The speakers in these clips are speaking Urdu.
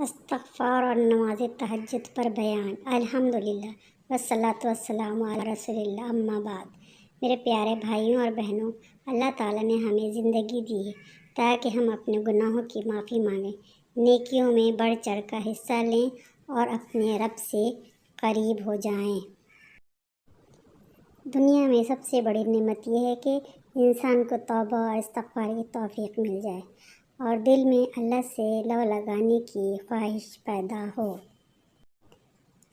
استغفار اور نماز تہجد پر بیان۔ الحمدللہ والصلاۃ والسلام علی رسول اللہ، اما بعد۔ میرے پیارے بھائیوں اور بہنوں، اللہ تعالیٰ نے ہمیں زندگی دی ہے تاکہ ہم اپنے گناہوں کی معافی مانگیں، نیکیوں میں بڑھ چڑھ کر حصہ لیں اور اپنے رب سے قریب ہو جائیں۔ دنیا میں سب سے بڑی نعمت یہ ہے کہ انسان کو توبہ اور استغفار کی توفیق مل جائے اور دل میں اللہ سے لو لگانے کی خواہش پیدا ہو۔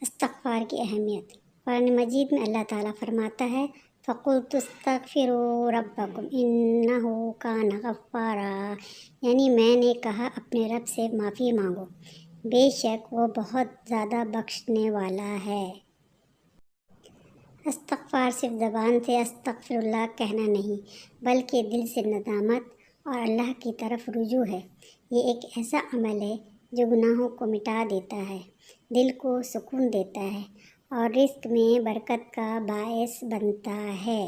استغفار کی اہمیت۔ قرآن مجید میں اللہ تعالیٰ فرماتا ہے فَقُلْتُ اسْتَغْفِرُوا رَبَّكُمْ إِنَّهُ كَانَ غَفَّارًا، یعنی میں نے کہا اپنے رب سے معافی مانگو، بے شک وہ بہت زیادہ بخشنے والا ہے۔ استغفار صرف زبان سے استغفر اللہ کہنا نہیں، بلکہ دل سے ندامت اور اللہ کی طرف رجوع ہے۔ یہ ایک ایسا عمل ہے جو گناہوں کو مٹا دیتا ہے، دل کو سکون دیتا ہے اور رزق میں برکت کا باعث بنتا ہے۔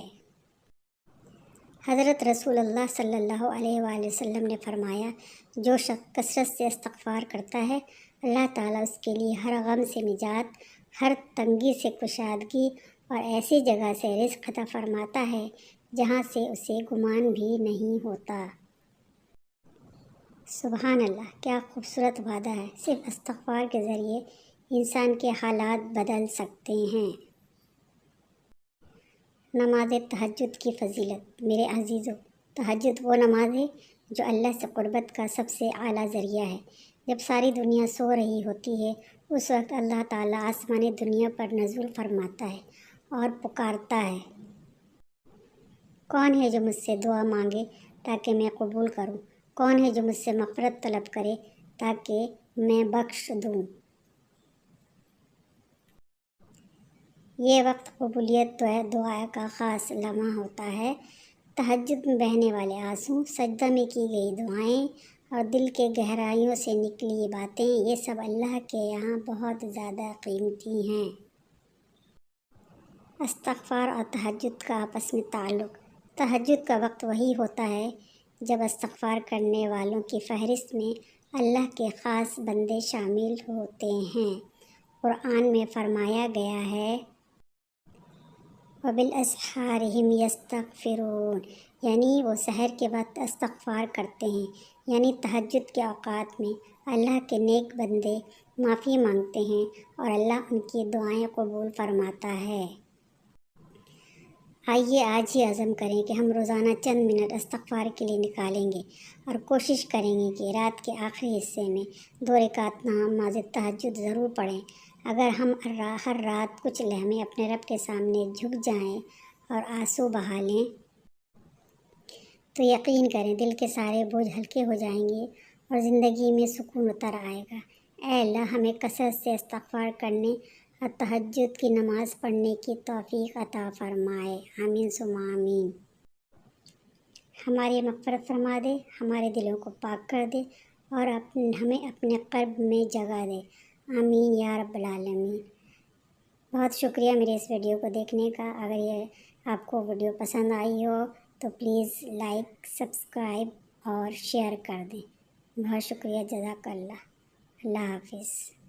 حضرت رسول اللہ صلی اللہ علیہ وآلہ وسلم نے فرمایا، جو شخص کثرت سے استغفار کرتا ہے، اللہ تعالیٰ اس کے لیے ہر غم سے نجات، ہر تنگی سے کشادگی اور ایسی جگہ سے رزق عطا فرماتا ہے جہاں سے اسے گمان بھی نہیں ہوتا۔ سبحان اللہ، کیا خوبصورت وعدہ ہے۔ صرف استغفار کے ذریعے انسان کے حالات بدل سکتے ہیں۔ نماز تہجد کی فضیلت۔ میرے عزیزو، تہجد وہ نماز ہے جو اللہ سے قربت کا سب سے اعلیٰ ذریعہ ہے۔ جب ساری دنیا سو رہی ہوتی ہے، اس وقت اللہ تعالیٰ آسمانی دنیا پر نزول فرماتا ہے اور پکارتا ہے، کون ہے جو مجھ سے دعا مانگے تاکہ میں قبول کروں؟ کون ہے جو مجھ سے مغفرت طلب کرے تاکہ میں بخش دوں؟ یہ وقت قبولیت دعا کا خاص لمحہ ہوتا ہے۔ تہجد میں بہنے والے آنسو، سجدہ میں کی گئی دعائیں اور دل کے گہرائیوں سے نکلی باتیں، یہ سب اللہ کے یہاں بہت زیادہ قیمتی ہیں۔ استغفار اور تہجد کا آپس میں تعلق۔ تہجد کا وقت وہی ہوتا ہے جب استغفار کرنے والوں کی فہرست میں اللہ کے خاص بندے شامل ہوتے ہیں۔ قرآن میں فرمایا گیا ہے وَبِالْأَسْحَارِ هُمْ يَسْتَغْفِرُونَ، یعنی وہ سحر کے وقت استغفار کرتے ہیں، یعنی تہجد کے اوقات میں اللہ کے نیک بندے معافی مانگتے ہیں اور اللہ ان کی دعائیں قبول فرماتا ہے۔ آئیے آج ہی عزم کریں کہ ہم روزانہ چند منٹ استغفار کے لیے نکالیں گے اور کوشش کریں گے کہ رات کے آخری حصے میں 2 رکعت نماز تہجد ضرور پڑھیں۔ اگر ہم ہر رات کچھ لمحے اپنے رب کے سامنے جھک جائیں اور آنسو بہا لیں تو یقین کریں دل کے سارے بوجھ ہلکے ہو جائیں گے اور زندگی میں سکون اتر آئے گا۔ اے اللہ، ہمیں کثرت سے استغفار کرنے اور تہجد کی نماز پڑھنے کی توفیق عطا فرمائے، آمین ثم آمین۔ ہماری مغفرت فرما دے، ہمارے دلوں کو پاک کر دے اور ہمیں اپنے قلب میں جگہ دے، آمین یا رب العالمین۔ بہت شکریہ میرے اس ویڈیو کو دیکھنے کا۔ اگر یہ آپ کو ویڈیو پسند آئی ہو تو پلیز لائک، سبسکرائب اور شیئر کر دیں۔ بہت شکریہ، جزاک اللہ۔ اللہ حافظ۔